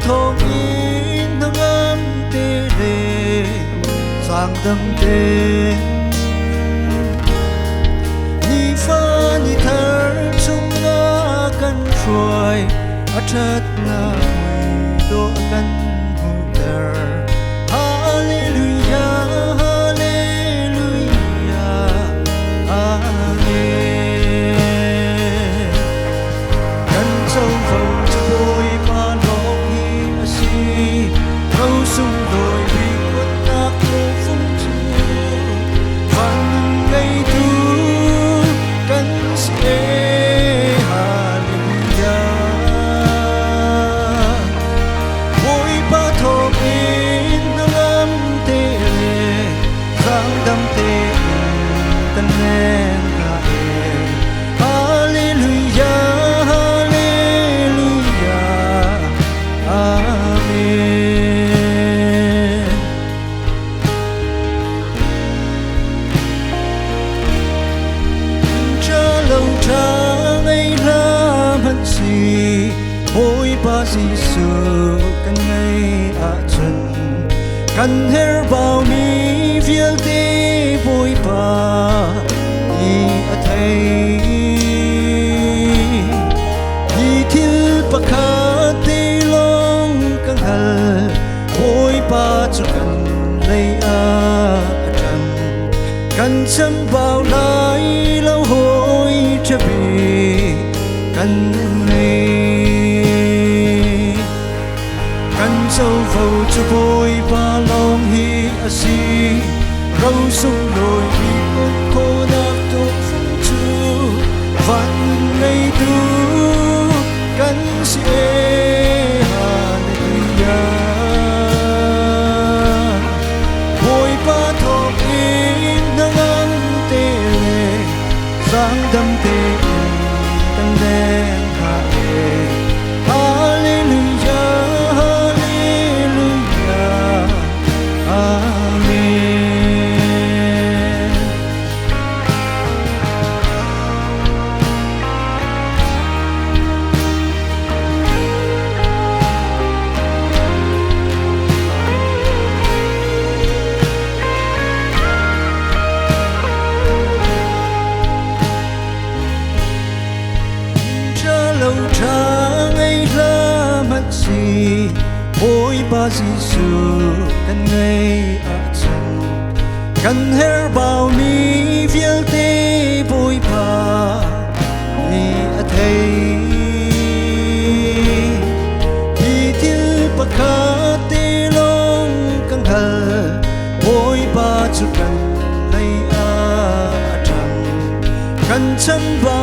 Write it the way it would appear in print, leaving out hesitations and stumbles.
thong in nang am te le sang dam te ni fa ni thar chung na kan troi a that na do kan hu ter hallelujah hallelujah amen kan sâu vào cho đôi ba lòng hi si câu sung đôi vì quân ác vô phong trừ văn ngày tu kan sẽ Giêsu kan ngay a chân kan her bao mi viel te boi pa i a thei i thil pakha te long kan hal boi pa chu kan lei a chân kan cham bao lai lo hoi chabi kan sâu vào cho bôi ba lòng hi a si râu sung đôi vì con cô đã tốt phong chu văn ngày tu căn sẽ hallelujah bôi ba thọ in nang am te le sang đam te tan đen hạ ôi ba Giêsu kan ngay a chân kan her bao mi viel te boi pa ni a thei hi til pakha te long kan hal ôi ba chu kan nei a chân kan cham ba